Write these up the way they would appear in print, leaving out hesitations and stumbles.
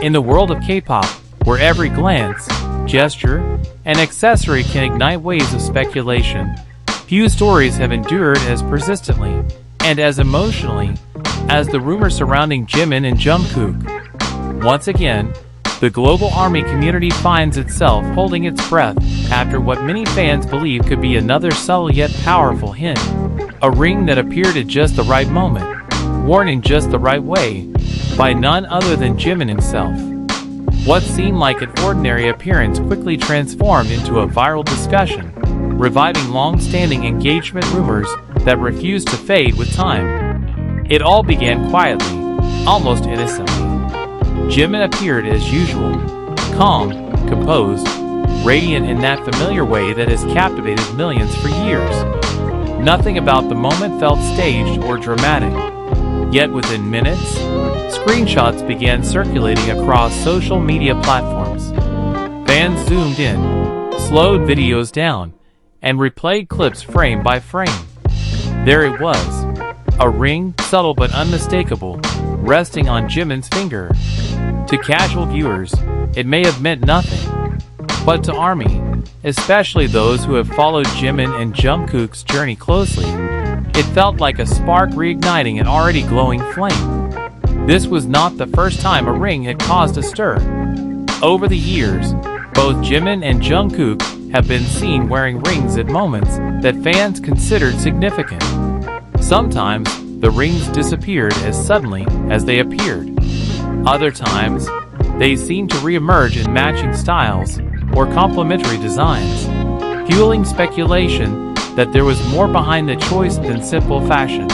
In the world of K-pop, where every glance, gesture, and accessory can ignite waves of speculation, few stories have endured as persistently and as emotionally as the rumor surrounding Jimin and Jungkook. Once again, the global ARMY community finds itself holding its breath after what many fans believe could be another subtle yet powerful hint. A ring that appeared at just the right moment, worn in just the right way, by none other than Jimin himself. What seemed like an ordinary appearance quickly transformed into a viral discussion, reviving long-standing engagement rumors that refused to fade with time. It all began quietly, almost innocently. Jimin appeared as usual, calm, composed, radiant in that familiar way that has captivated millions for years. Nothing about the moment felt staged or dramatic. Yet within minutes, screenshots began circulating across social media platforms. Fans zoomed in, slowed videos down, and replayed clips frame by frame. There it was, a ring, subtle but unmistakable, resting on Jimin's finger. To casual viewers, it may have meant nothing. But to ARMY, especially those who have followed Jimin and Jungkook's journey closely, it felt like a spark reigniting an already glowing flame. This was not the first time a ring had caused a stir. Over the years, both Jimin and Jungkook have been seen wearing rings at moments that fans considered significant. Sometimes, the rings disappeared as suddenly as they appeared. Other times, they seemed to re-emerge in matching styles or complementary designs, fueling speculation that there was more behind the choice than simple fashion.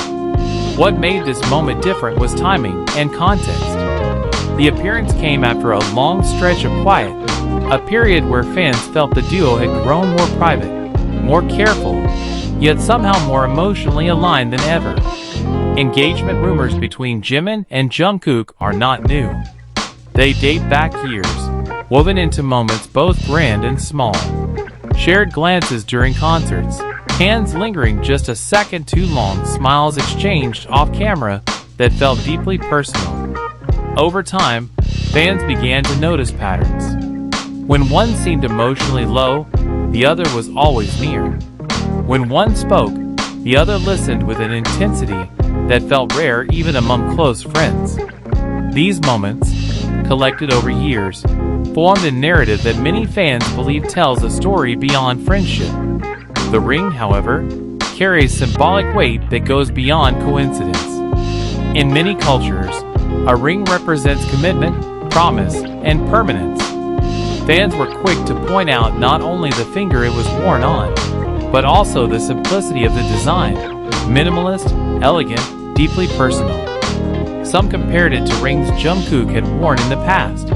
What made this moment different was timing and context. The appearance came after a long stretch of quiet, a period where fans felt the duo had grown more private, more careful, yet somehow more emotionally aligned than ever. Engagement rumors between Jimin and Jungkook are not new. They date back years, woven into moments both grand and small. Shared glances during concerts, hands lingering just a second too long, smiles exchanged off-camera that felt deeply personal. Over time, fans began to notice patterns. When one seemed emotionally low, the other was always near. When one spoke, the other listened with an intensity that felt rare even among close friends. These moments, collected over years, formed a narrative that many fans believe tells a story beyond friendship. The ring, however, carries symbolic weight that goes beyond coincidence. In many cultures, a ring represents commitment, promise, and permanence. Fans were quick to point out not only the finger it was worn on, but also the simplicity of the design, minimalist, elegant, deeply personal. Some compared it to rings Jungkook had worn in the past,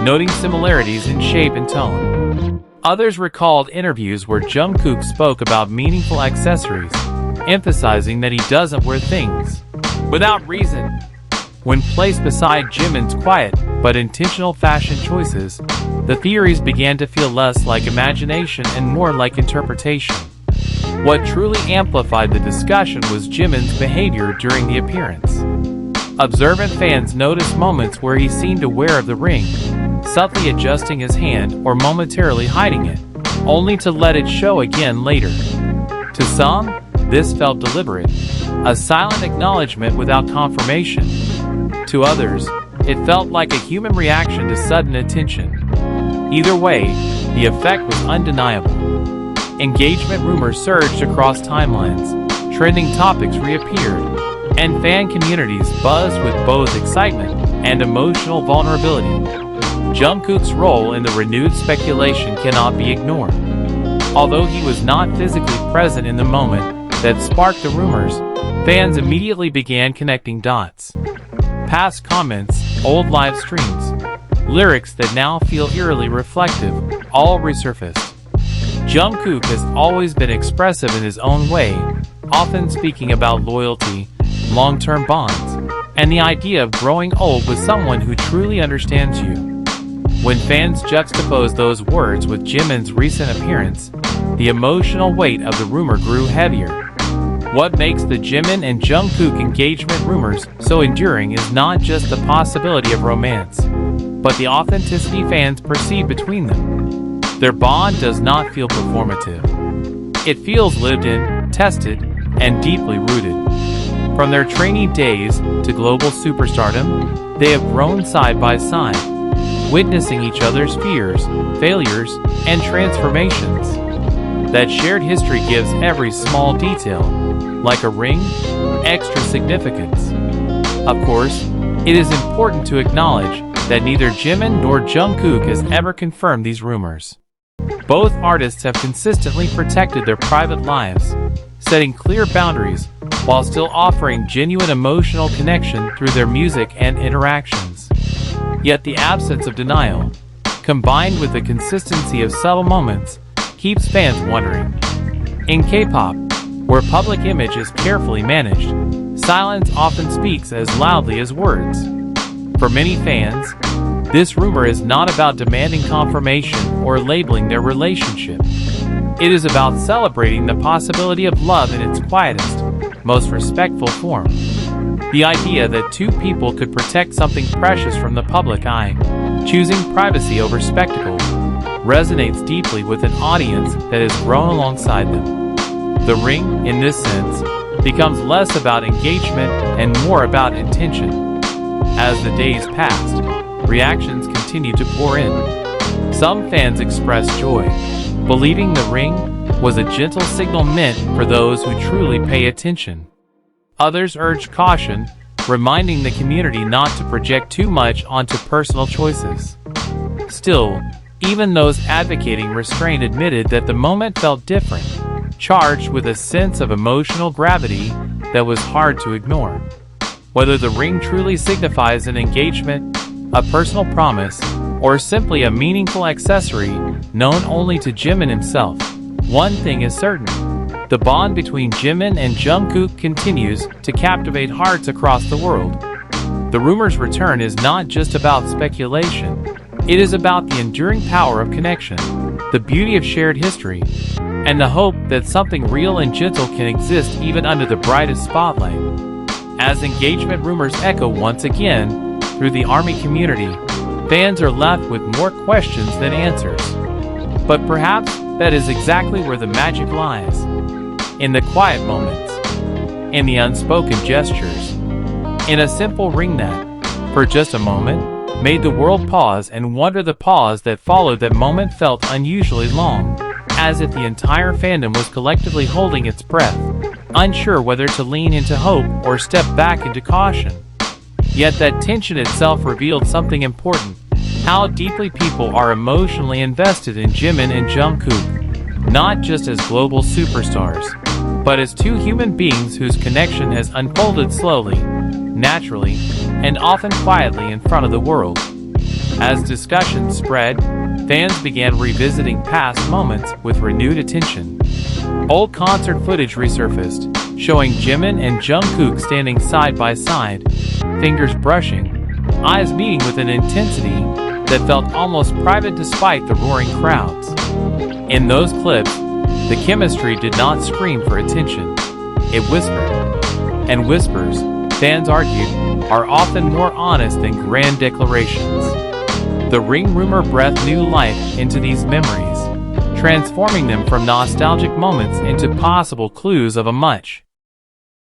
noting similarities in shape and tone. Others recalled interviews where Jungkook spoke about meaningful accessories, emphasizing that he doesn't wear things without reason. When placed beside Jimin's quiet but intentional fashion choices, the theories began to feel less like imagination and more like interpretation. What truly amplified the discussion was Jimin's behavior during the appearance. Observant fans noticed moments where he seemed aware of the ring, subtly adjusting his hand or momentarily hiding it, only to let it show again later. To some, this felt deliberate, a silent acknowledgement without confirmation. To others, it felt like a human reaction to sudden attention. Either way, the effect was undeniable. Engagement rumors surged across timelines, trending topics reappeared, and fan communities buzzed with both excitement and emotional vulnerability. Jungkook's role in the renewed speculation cannot be ignored. Although he was not physically present in the moment that sparked the rumors, fans immediately began connecting dots. Past comments, old live streams, lyrics that now feel eerily reflective, all resurfaced. Jungkook has always been expressive in his own way, often speaking about loyalty, long-term bonds, and the idea of growing old with someone who truly understands you. When fans juxtaposed those words with Jimin's recent appearance, the emotional weight of the rumor grew heavier. What makes the Jimin and Jungkook engagement rumors so enduring is not just the possibility of romance, but the authenticity fans perceive between them. Their bond does not feel performative. It feels lived in, tested, and deeply rooted. From their trainee days to global superstardom, they have grown side by side, witnessing each other's fears, failures, and transformations. That shared history gives every small detail, like a ring, extra significance. Of course, it is important to acknowledge that neither Jimin nor Jungkook has ever confirmed these rumors. Both artists have consistently protected their private lives, setting clear boundaries while still offering genuine emotional connection through their music and interactions. Yet the absence of denial, combined with the consistency of subtle moments, keeps fans wondering. In K-pop, where public image is carefully managed, silence often speaks as loudly as words. For many fans, this rumor is not about demanding confirmation or labeling their relationship. It is about celebrating the possibility of love in its quietest, most respectful form. The idea that two people could protect something precious from the public eye, choosing privacy over spectacle, resonates deeply with an audience that has grown alongside them. The ring, in this sense, becomes less about engagement and more about intention. As the days passed, reactions continued to pour in. Some fans expressed joy, believing the ring was a gentle signal meant for those who truly pay attention. Others urged caution, reminding the community not to project too much onto personal choices. Still, even those advocating restraint admitted that the moment felt different, charged with a sense of emotional gravity that was hard to ignore. Whether the ring truly signifies an engagement, a personal promise, or simply a meaningful accessory known only to Jimin himself, one thing is certain: the bond between Jimin and Jungkook continues to captivate hearts across the world. The rumor's return is not just about speculation. It is about the enduring power of connection, the beauty of shared history, and the hope that something real and gentle can exist even under the brightest spotlight. As engagement rumors echo once again through the ARMY community, fans are left with more questions than answers. But perhaps that is exactly where the magic lies. In the quiet moments, in the unspoken gestures, in a simple ring that, for just a moment, made the world pause and wonder. The pause that followed that moment felt unusually long, as if the entire fandom was collectively holding its breath, unsure whether to lean into hope or step back into caution. Yet that tension itself revealed something important: how deeply people are emotionally invested in Jimin and Jungkook, not just as global superstars, but as two human beings whose connection has unfolded slowly, naturally, and often quietly in front of the world. As discussions spread, fans began revisiting past moments with renewed attention. Old concert footage resurfaced, showing Jimin and Jungkook standing side by side, fingers brushing, eyes meeting with an intensity that felt almost private despite the roaring crowds. In those clips, the chemistry did not scream for attention. It whispered. And whispers, fans argued, are often more honest than grand declarations. The ring rumor breathed new life into these memories, transforming them from nostalgic moments into possible clues of a much